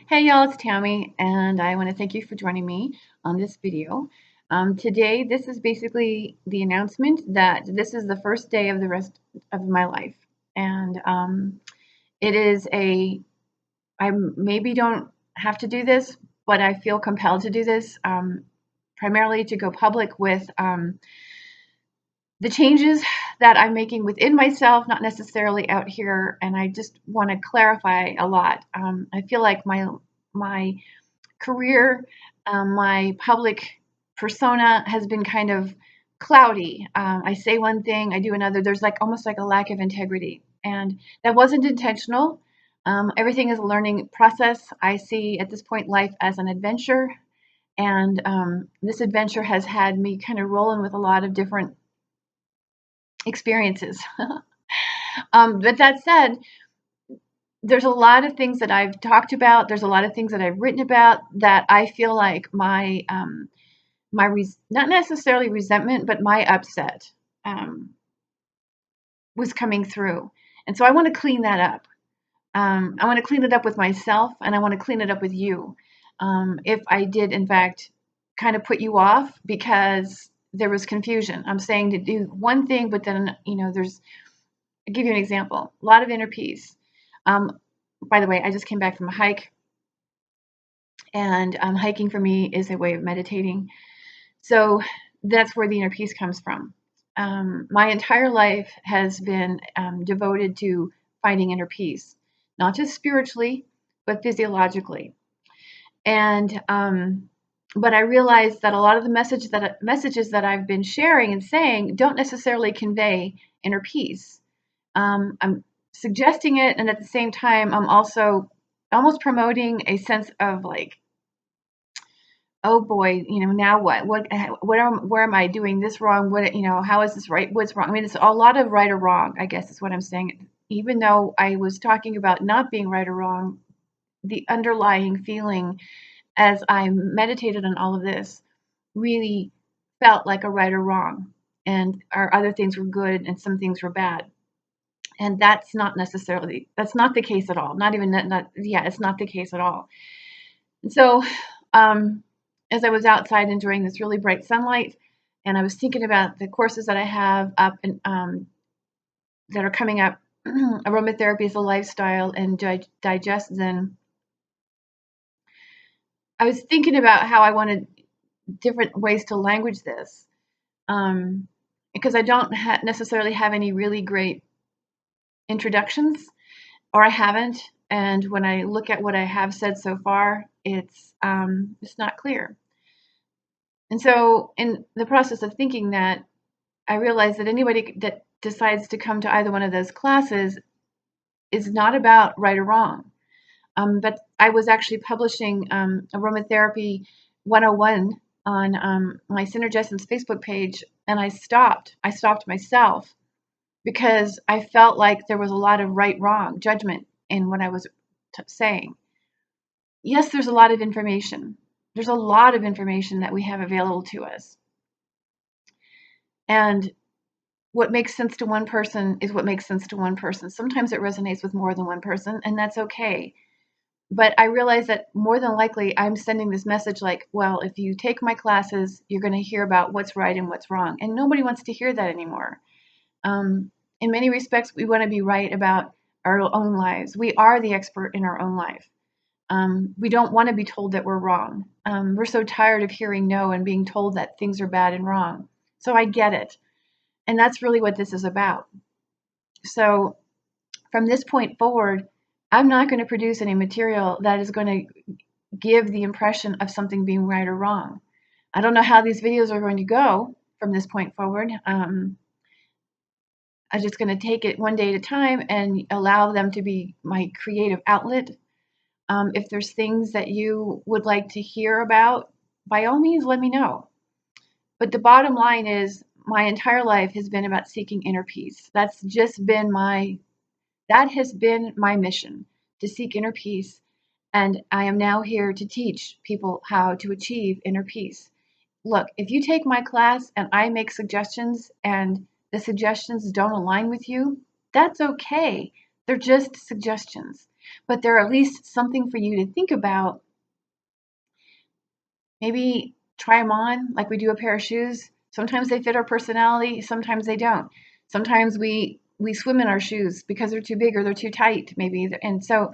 Hey y'all, it's Tammy, and I want to thank you for joining me on this video. Today, this is basically the announcement that this is the first day of the rest of my life. And it is I maybe don't have to do this, but I feel compelled to do this, primarily to go public with the changes that I'm making within myself, not necessarily out here. And I just want to clarify a lot. I feel like my career, my public persona has been kind of cloudy. I say one thing, I do another. There's like almost like a lack of integrity, and that wasn't intentional. Everything is a learning process. I see at this point life as an adventure, and this adventure has had me kind of rolling with a lot of different experiences. But that said, there's a lot of things that I've talked about. There's a lot of things that I've written about that I feel like not necessarily resentment, but my upset um, was coming through, and so I want to clean that up. I want to clean it up with myself, and I want to clean it up with you. If I did, in fact, kind of put you off because there was confusion. I'm saying to do one thing, but then there's. I'll give you an example. A lot of inner peace. Um, by the way, I just came back from a hike, and hiking for me is a way of meditating. So that's where the inner peace comes from. My entire life has been devoted to finding inner peace, not just spiritually, but physiologically. And but I realized that a lot of the messages that I've been sharing and saying don't necessarily convey inner peace. I'm suggesting it, and at the same time, I'm also almost promoting a sense of like, oh boy, now where am I doing this wrong? How is this right? What's wrong? I mean, it's a lot of right or wrong, I guess is what I'm saying. Even though I was talking about not being right or wrong, the underlying feeling as I meditated on all of this really felt like a right or wrong. And our other things were good and some things were bad. And that's not the case at all. Not even that, not, yeah, it's not the case at all. And so, as I was outside enjoying this really bright sunlight, and I was thinking about the courses that I have up and that are coming up, aromatherapy as a lifestyle and digest Zen. I was thinking about how I wanted different ways to language this, because I don't necessarily have any really great introductions, or I haven't. And when I look at what I have said so far, it's not clear. And so, in the process of thinking that, I realized that anybody that decides to come to either one of those classes is not about right or wrong. But I was actually publishing aromatherapy 101 on my Synergessence Facebook page, and I stopped. I stopped myself because I felt like there was a lot of right wrong judgment in what I was saying. Yes, there's a lot of information. There's a lot of information that we have available to us. And what makes sense to one person is what makes sense to one person. Sometimes it resonates with more than one person, and that's okay. But I realize that more than likely I'm sending this message like, well, if you take my classes, you're going to hear about what's right and what's wrong. And nobody wants to hear that anymore. In many respects, we want to be right about our own lives. We are the expert in our own life. We don't want to be told that we're wrong. We're so tired of hearing no and being told that things are bad and wrong. So I get it. And that's really what this is about. So from this point forward, I'm not going to produce any material that is going to give the impression of something being right or wrong. I don't know how these videos are going to go from this point forward. I'm just going to take it one day at a time and allow them to be my creative outlet. If there's things that you would like to hear about, by all means, let me know. But the bottom line is my entire life has been about seeking inner peace. That has been my mission, to seek inner peace. And I am now here to teach people how to achieve inner peace. Look, if you take my class and I make suggestions and the suggestions don't align with you, that's okay. They're just suggestions, but they're at least something for you to think about. Maybe try them on like we do a pair of shoes. Sometimes they fit our personality, sometimes they don't. Sometimes we swim in our shoes because they're too big or they're too tight, maybe. And so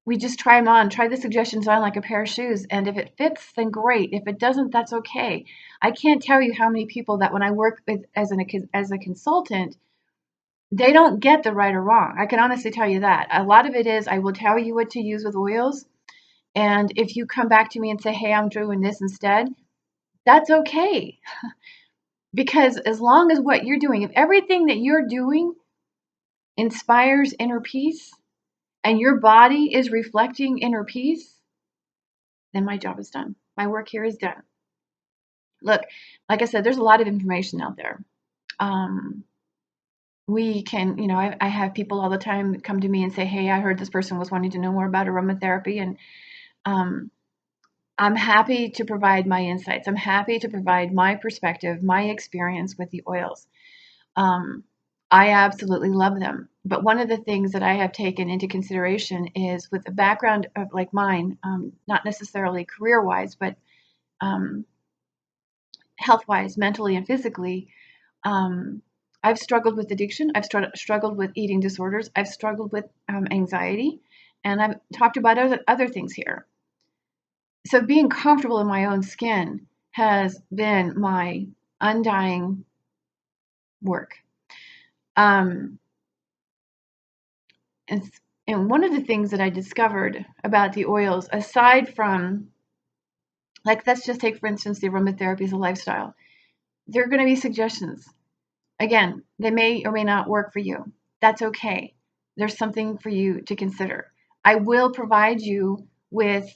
we just try them on, try the suggestions on like a pair of shoes. And if it fits, then great. If it doesn't, that's okay. I can't tell you how many people that when I work with as a consultant, they don't get the right or wrong. I can honestly tell you that. A lot of it is I will tell you what to use with oils. And if you come back to me and say, hey, I'm doing this instead, that's okay. Because as long as what you're doing, if everything that you're doing inspires inner peace and your body is reflecting inner peace, then my job is done. My work here is done. Look, like I said, there's a lot of information out there. We can, I have people all the time come to me and say, hey, I heard this person was wanting to know more about aromatherapy. And um, I'm happy to provide my insights. I'm happy to provide my perspective, my experience with the oils. Um, I absolutely love them. But one of the things that I have taken into consideration is with a background of like mine, not necessarily career wise, but um, health wise, mentally and physically, um, I've struggled with addiction. I've struggled with eating disorders. I've struggled with anxiety. And I've talked about other things here. So being comfortable in my own skin has been my undying work. Um, and, and one of the things that I discovered about the oils, aside from, like, let's just take, for instance, the aromatherapy as a lifestyle, there are going to be suggestions. Again, they may or may not work for you. That's okay. There's something for you to consider. I will provide you with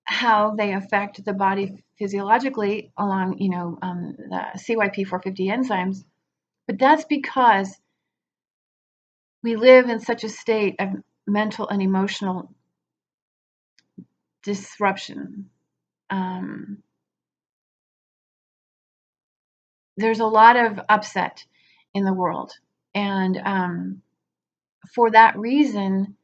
how they affect the body physiologically along, the CYP450 enzymes. But that's because we live in such a state of mental and emotional disruption. There's a lot of upset in the world. And for that reason,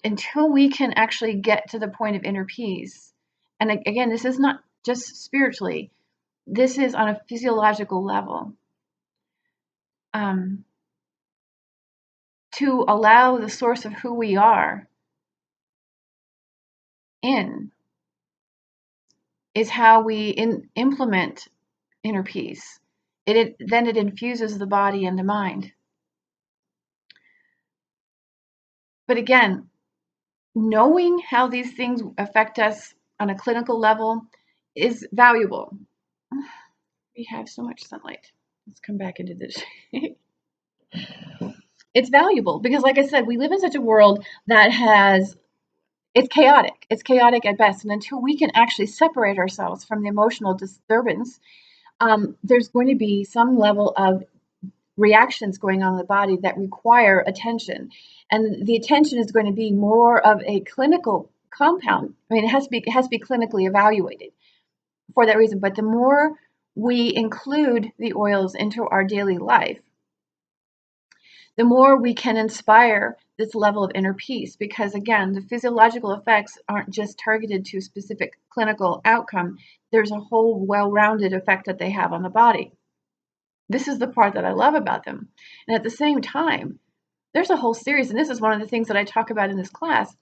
until we can actually get to the point of inner peace, and again, this is not just spiritually, this is on a physiological level, um, to allow the source of who we are in is how we implement inner peace. Then it infuses the body and the mind. But again, knowing how these things affect us on a clinical level is valuable. We have so much sunlight. Let's come back into this. It's valuable because, like I said, we live in such a world that it's chaotic. It's chaotic at best. And until we can actually separate ourselves from the emotional disturbance, there's going to be some level of reactions going on in the body that require attention. And the attention is going to be more of a clinical compound. I mean, it has to be clinically evaluated for that reason. But the more we include the oils into our daily life, the more we can inspire this level of inner peace. Because again, the physiological effects aren't just targeted to a specific clinical outcome. There's a whole well-rounded effect that they have on the body. This is the part that I love about them. And at the same time, there's a whole series, and this is one of the things that I talk about in this class,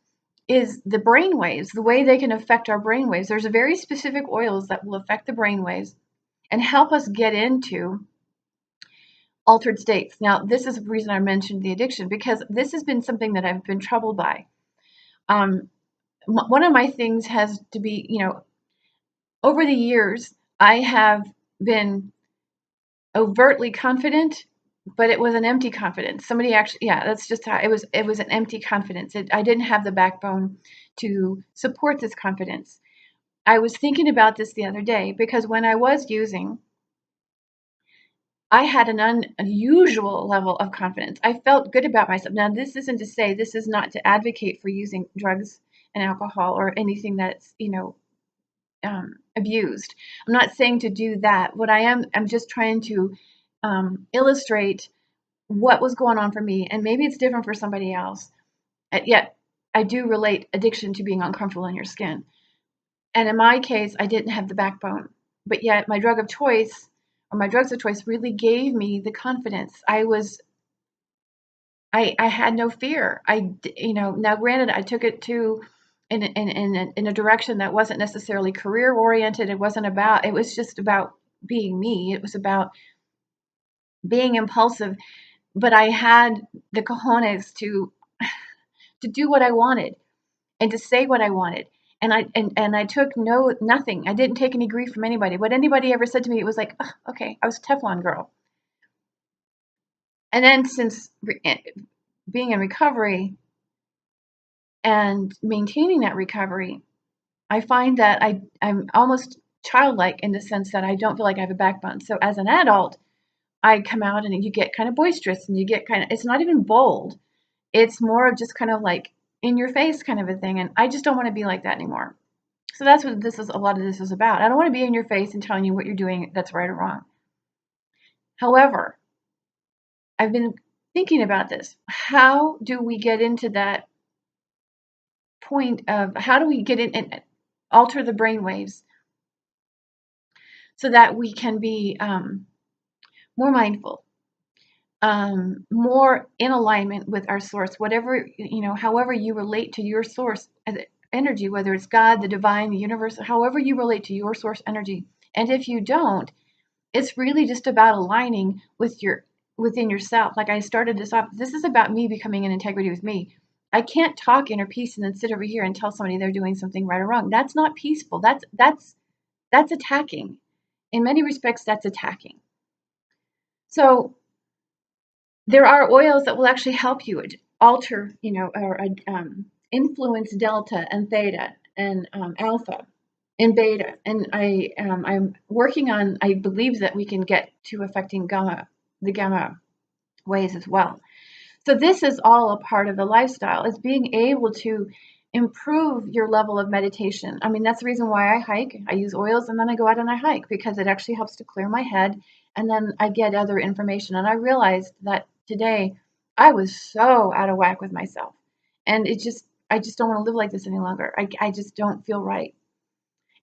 is the brain waves, the way they can affect our brain waves. There's a very specific oils that will affect the brain waves and help us get into altered states. Now, this is the reason I mentioned the addiction, because this has been something that I've been troubled by. One of my things has to be, over the years, I have been overtly confident, but it was an empty confidence. Somebody actually, yeah, that's just how it was. It was an empty confidence. I didn't have the backbone to support this confidence. I was thinking about this the other day because when I was using, I had an unusual level of confidence. I felt good about myself. Now, this isn't to say, this is not to advocate for using drugs and alcohol or anything that's, abused. I'm not saying to do that. What I'm just trying to illustrate what was going on for me, and maybe it's different for somebody else. Yet I do relate addiction to being uncomfortable in your skin. And in my case, I didn't have the backbone, but yet my drug of choice or my drugs of choice really gave me the confidence. I had no fear. Now granted, I took it to in a direction that wasn't necessarily career oriented. It was just about being me. It was about being impulsive, but I had the cojones to do what I wanted and to say what I wanted. And I took nothing. I didn't take any grief from anybody. What anybody ever said to me, it was like, "Ugh, okay, I was a Teflon girl." And then since being in recovery and maintaining that recovery, I find that I'm almost childlike in the sense that I don't feel like I have a backbone. So as an adult, I come out and you get kind of boisterous and you get it's not even bold. It's more of just kind of like in your face kind of a thing. And I just don't want to be like that anymore. So that's what a lot of this is about. I don't want to be in your face and telling you what you're doing that's right or wrong. However, I've been thinking about this. How do we get into that point of how do we get in and alter the brain waves so that we can be more mindful, more in alignment with our source, whatever, however you relate to your source energy, whether it's God, the divine, the universe, however you relate to your source energy. And if you don't, it's really just about aligning within yourself. Like I started this off, this is about me becoming in integrity with me. I can't talk inner peace and then sit over here and tell somebody they're doing something right or wrong. That's not peaceful. That's attacking. In many respects, that's attacking. So there are oils that will actually help you alter, or influence delta and theta and alpha and beta. And I'm working on. I believe that we can get to affecting the gamma ways as well. So this is all a part of the lifestyle. Is being able to improve your level of meditation. I mean, that's the reason why I hike. I use oils and then I go out and I hike because it actually helps to clear my head. And then I get other information. And I realized that today I was so out of whack with myself. And I just don't want to live like this any longer. I just don't feel right.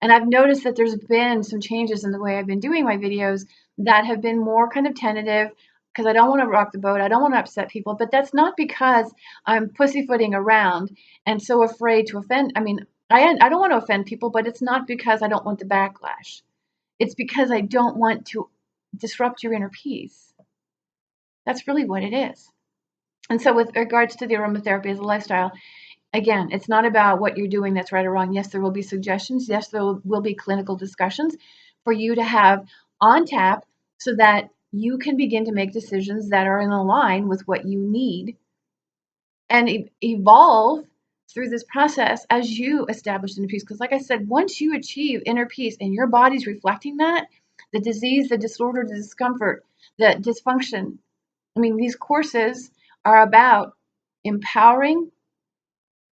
And I've noticed that there's been some changes in the way I've been doing my videos that have been more kind of tentative because I don't want to rock the boat. I don't want to upset people. But that's not because I'm pussyfooting around and so afraid to offend. I mean, I don't want to offend people, but it's not because I don't want the backlash. It's because I don't want to disrupt your inner peace. That's really what it is. And so, with regards to the aromatherapy as a lifestyle, again, it's not about what you're doing that's right or wrong. Yes, there will be suggestions. Yes, there will be clinical discussions for you to have on tap so that you can begin to make decisions that are in line with what you need and evolve through this process as you establish inner peace. Because, like I said, once you achieve inner peace and your body's reflecting that, the disease, the disorder, the discomfort, the dysfunction, I mean, these courses are about empowering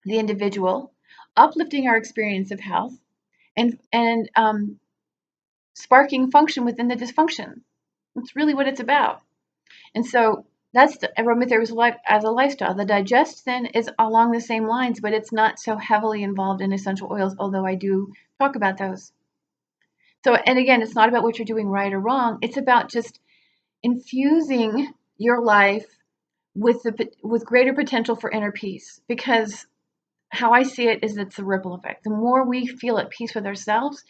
the individual, uplifting our experience of health, and sparking function within the dysfunction. That's really what it's about. And so that's the aromatherapy as a lifestyle. The digestion is along the same lines, but it's not so heavily involved in essential oils, although I do talk about those. So, and again, it's not about what you're doing right or wrong. It's about just infusing your life with greater potential for inner peace, because how I see it is it's a ripple effect. The more we feel at peace with ourselves,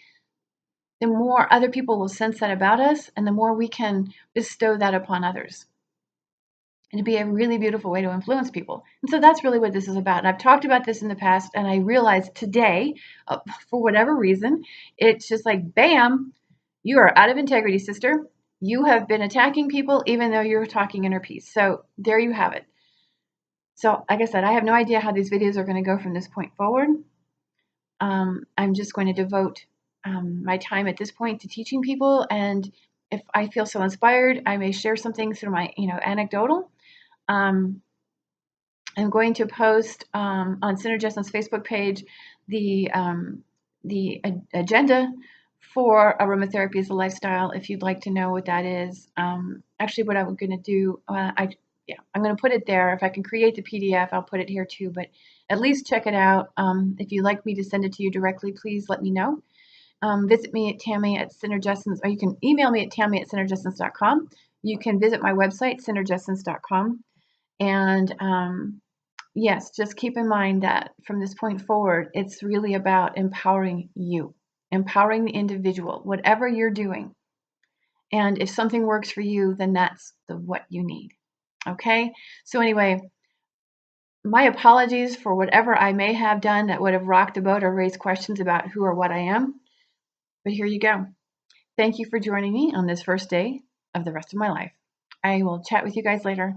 the more other people will sense that about us, and the more we can bestow that upon others. And it'd be a really beautiful way to influence people. And so that's really what this is about. And I've talked about this in the past, and I realized today, for whatever reason, it's just like, bam, you are out of integrity, sister. You have been attacking people even though you're talking inner peace. So there you have it. So like I said, I have no idea how these videos are going to go from this point forward. I'm just going to devote my time at this point to teaching people. And if I feel so inspired, I may share something through my, anecdotal. I'm going to post on Synergism's Facebook page the agenda for aromatherapy as a lifestyle. If you'd like to know what that is, actually, what I'm going to do, Yeah, I'm going to put it there. If I can create the PDF, I'll put it here too, but at least check it out. If you'd like me to send it to you directly, please let me know. Visit me at Tammy at Synergessence, or you can email me at Tammy@synergessence.com. You can visit my website, synergessence.com. And yes, just keep in mind that from this point forward, it's really about empowering you, empowering the individual, whatever you're doing. And if something works for you, then that's what you need. Okay? So anyway, my apologies for whatever I may have done that would have rocked the boat or raised questions about who or what I am. But here you go. Thank you for joining me on this first day of the rest of my life. I will chat with you guys later.